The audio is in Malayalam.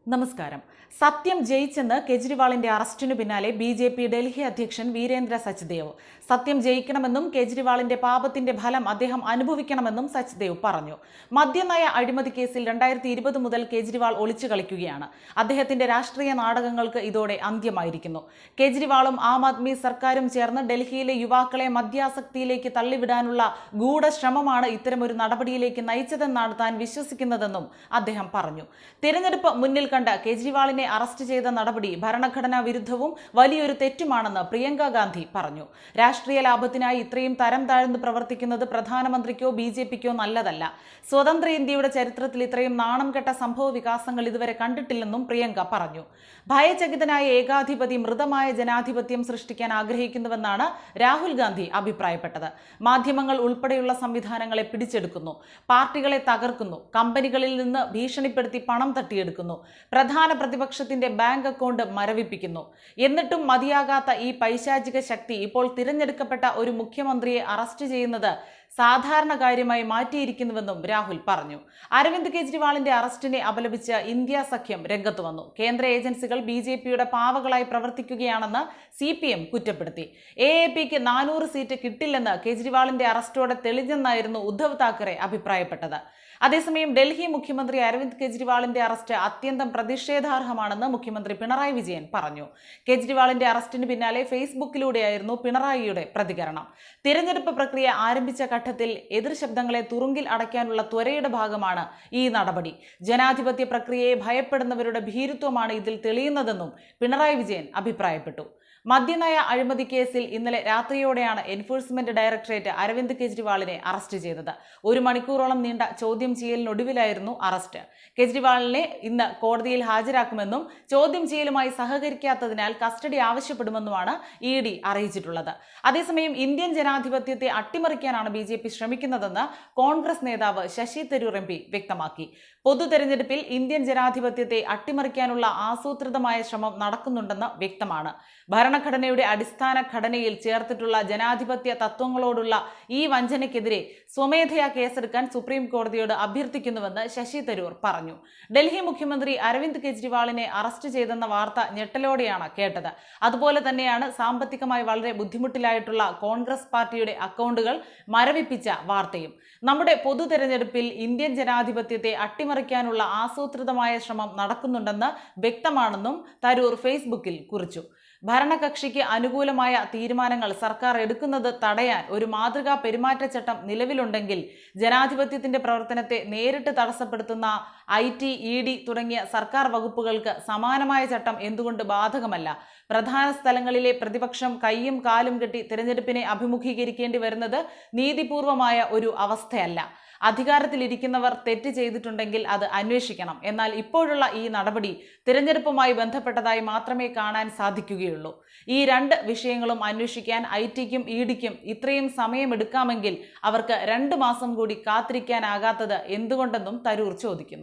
നമസ്കാരം. സത്യം ജയിച്ചെന്ന് കേജ്രിവാളിന്റെ അറസ്റ്റിനു പിന്നാലെ ബി.ജെ.പി. ഡൽഹി അധ്യക്ഷൻ വീരേന്ദ്ര സച്ദേവ്. സത്യം ജയിക്കണമെന്നും കേജ്രിവാളിന്റെ പാപത്തിന്റെ ഫലം അദ്ദേഹം അനുഭവിക്കണമെന്നും സച്ദേവ് പറഞ്ഞു. മദ്യനയ അഴിമതി കേസിൽ 2020 മുതൽ കേജ്രിവാൾ ഒളിച്ചു കളിക്കുകയാണ്. അദ്ദേഹത്തിന്റെ രാഷ്ട്രീയ നാടകങ്ങൾക്ക് ഇതോടെ അന്ത്യമായിരിക്കുന്നു. കേജ്രിവാളും ആം ആദ്മി സർക്കാരും ചേർന്ന് ഡൽഹിയിലെ യുവാക്കളെ മദ്യാസക്തിയിലേക്ക് തള്ളിവിടാനുള്ള ഗൂഢശ്രമമാണ് ഇത്തരമൊരു നടപടിയിലേക്ക് നയിച്ചതെന്നാണ് താൻ വിശ്വസിക്കുന്നതെന്നും അദ്ദേഹം പറഞ്ഞു. തിരഞ്ഞെടുപ്പ് മുന്നിൽ കണ്ട് കേജ്രിവാളിനെ അറസ്റ്റ് ചെയ്ത നടപടി ഭരണഘടനാ വിരുദ്ധവും വലിയൊരു തെറ്റുമാണെന്ന് പ്രിയങ്ക ഗാന്ധി പറഞ്ഞു. രാഷ്ട്രീയ ലാഭത്തിനായി ഇത്രയും തരം താഴ്ന്നു പ്രവർത്തിക്കുന്നത് പ്രധാനമന്ത്രിക്കോ ബി.ജെ.പിക്കോ നല്ലതല്ല. സ്വതന്ത്ര ഇന്ത്യയുടെ ചരിത്രത്തിൽ ഇത്രയും നാണം കെട്ട സംഭവ വികാസങ്ങൾ ഇതുവരെ കണ്ടിട്ടില്ലെന്നും പ്രിയങ്ക പറഞ്ഞു. ഭയചകിതനായ ഏകാധിപതി മൃതമായ ജനാധിപത്യം സൃഷ്ടിക്കാൻ ആഗ്രഹിക്കുന്നുവെന്നാണ് രാഹുൽ ഗാന്ധി അഭിപ്രായപ്പെട്ടത്. മാധ്യമങ്ങൾ ഉൾപ്പെടെയുള്ള സംവിധാനങ്ങളെ പിടിച്ചെടുക്കുന്നു, പാർട്ടികളെ തകർക്കുന്നു, കമ്പനികളിൽ നിന്ന് ഭീഷണിപ്പെടുത്തി പണം തട്ടിയെടുക്കുന്നു, പ്രധാന പ്രതിപക്ഷത്തിന്റെ ബാങ്ക് അക്കൗണ്ട് മരവിപ്പിക്കുന്നു. എന്നിട്ടും മതിയാകാത്ത ഈ പൈശാചിക ശക്തി ഇപ്പോൾ തിരഞ്ഞെടുക്കപ്പെട്ട ഒരു മുഖ്യമന്ത്രിയെ അറസ്റ്റ് ചെയ്യുന്നത് സാധാരണ കാര്യമായി മാറ്റിയിരിക്കുന്നുവെന്നും രാഹുൽ പറഞ്ഞു. അരവിന്ദ് കെജ്രിവാളിന്റെ അറസ്റ്റിനെ അപലപിച്ച് ഇന്ത്യ സഖ്യം രംഗത്ത് വന്നു. കേന്ദ്ര ഏജൻസികൾ ബി.ജെ.പിയുടെ പാവകളായി പ്രവർത്തിക്കുകയാണെന്ന് CPM കുറ്റപ്പെടുത്തി. AAPക്ക് 400 സീറ്റ് കിട്ടില്ലെന്ന് കെജ്രിവാളിന്റെ അറസ്റ്റോടെ തെളിഞ്ഞെന്നായിരുന്നു ഉദ്ധവ് താക്കറെ അഭിപ്രായപ്പെട്ടത്. അതേസമയം ഡൽഹി മുഖ്യമന്ത്രി അരവിന്ദ് കെജ്രിവാളിന്റെ അറസ്റ്റ് അത്യന്തം പ്രതിഷേധാർഹമാണെന്ന് മുഖ്യമന്ത്രി പിണറായി വിജയൻ പറഞ്ഞു. കെജ്രിവാളിന്റെ അറസ്റ്റിന് പിന്നാലെ ഫേസ്ബുക്കിലൂടെയായിരുന്നു പിണറായിയുടെ പ്രതികരണം. തിരഞ്ഞെടുപ്പ് പ്രക്രിയ ആരംഭിച്ച ഘട്ടത്തിൽ എതിർ ശബ്ദങ്ങളെ തുറുങ്കിൽ അടയ്ക്കാനുള്ള ത്വരയുടെ ഭാഗമാണ് ഈ നടപടി. ജനാധിപത്യ പ്രക്രിയയെ ഭയപ്പെടുന്നവരുടെ ഭീരുത്വമാണ് ഇതിൽ തെളിയുന്നതെന്നും പിണറായി വിജയൻ അഭിപ്രായപ്പെട്ടു. മദ്യനയ അഴിമതി കേസിൽ ഇന്നലെ രാത്രിയോടെയാണ് എൻഫോഴ്സ്മെന്റ് ഡയറക്ടറേറ്റ് അരവിന്ദ് കെജ്രിവാളിനെ അറസ്റ്റ് ചെയ്തത്. 1 മണിക്കൂറോളം നീണ്ട ചോദ്യം ചെയ്യലിനൊടുവിലായിരുന്നു അറസ്റ്റ്. കെജ്രിവാളിനെ ഇന്ന് കോടതിയിൽ ഹാജരാക്കുമെന്നും ചോദ്യം ചെയ്യലുമായി സഹകരിക്കാത്തതിനാൽ കസ്റ്റഡി ആവശ്യപ്പെടുമെന്നുമാണ് ED അറിയിച്ചിട്ടുള്ളത്. അതേസമയം ഇന്ത്യൻ ജനാധിപത്യത്തെ അട്ടിമറിക്കാനാണ് ബി.ജെ.പി. ശ്രമിക്കുന്നതെന്ന് കോൺഗ്രസ് നേതാവ് ശശി തരൂർ MP വ്യക്തമാക്കി. പൊതു തെരഞ്ഞെടുപ്പിൽ ഇന്ത്യൻ ജനാധിപത്യത്തെ അട്ടിമറിക്കാനുള്ള ആസൂത്രിതമായ ശ്രമം നടക്കുന്നുണ്ടെന്ന് വ്യക്തമാണ്. ഭരണഘടനയുടെ അടിസ്ഥാന ഘടനയിൽ ചേർത്തിട്ടുള്ള ജനാധിപത്യ തത്വങ്ങളോടുള്ള ഈ വഞ്ചനയ്ക്കെതിരെ സ്വമേധയാ കേസെടുക്കാൻ സുപ്രീം കോടതിയോട് അഭ്യർത്ഥിക്കുന്നുവെന്ന് ശശി തരൂർ പറഞ്ഞു. ഡൽഹി മുഖ്യമന്ത്രി അരവിന്ദ് കെജ്രിവാളിനെ അറസ്റ്റ് ചെയ്തെന്ന വാർത്ത ഞെട്ടലോടെയാണ് കേട്ടത്. അതുപോലെ തന്നെയാണ് സാമ്പത്തികമായി വളരെ ബുദ്ധിമുട്ടിലായിട്ടുള്ള കോൺഗ്രസ് പാർട്ടിയുടെ അക്കൗണ്ടുകൾ മരവിപ്പിച്ച വാർത്തയും. നമ്മുടെ പൊതു തെരഞ്ഞെടുപ്പിൽ ഇന്ത്യൻ ജനാധിപത്യത്തെ അട്ടിമറിക്കാനുള്ള ആസൂത്രിതമായ ശ്രമം നടക്കുന്നുണ്ടെന്ന് വ്യക്തമാണെന്നും തരൂർ ഫേസ്ബുക്കിൽ കുറിച്ചു. ഭരണകക്ഷിക്ക് അനുകൂലമായ തീരുമാനങ്ങൾ സർക്കാർ എടുക്കുന്നത് തടയാൻ ഒരു മാതൃകാ പെരുമാറ്റച്ചട്ടം നിലവിലുണ്ടെങ്കിൽ ജനാധിപത്യത്തിന്റെ പ്രവർത്തനത്തെ നേരിട്ട് തടസ്സപ്പെടുത്തുന്ന IT, ED തുടങ്ങിയ സർക്കാർ വകുപ്പുകൾക്ക് സമാനമായ ചട്ടം എന്തുകൊണ്ട് ബാധകമല്ല? പ്രധാന സ്ഥലങ്ങളിലെ പ്രതിപക്ഷം കൈയും കാലും കെട്ടി തിരഞ്ഞെടുപ്പിനെ അഭിമുഖീകരിക്കേണ്ടി വരുന്നത് നീതിപൂർവമായ ഒരു അവസ്ഥയല്ല. അധികാരത്തിലിരിക്കുന്നവർ തെറ്റ് ചെയ്തിട്ടുണ്ടെങ്കിൽ അത് അന്വേഷിക്കണം. എന്നാൽ ഇപ്പോഴുള്ള ഈ നടപടി തിരഞ്ഞെടുപ്പുമായി ബന്ധപ്പെട്ടതായി മാത്രമേ കാണാൻ സാധിക്കുകയുള്ളൂ. ഈ 2 വിഷയങ്ങളും അന്വേഷിക്കാൻ ITക്കും EDക്കും ഇത്രയും സമയമെടുക്കാമെങ്കിൽ അവർക്ക് 2 മാസം കൂടി കാത്തിരിക്കാനാകാത്തത് എന്തുകൊണ്ടെന്നും തരൂർ ചോദിക്കുന്നു.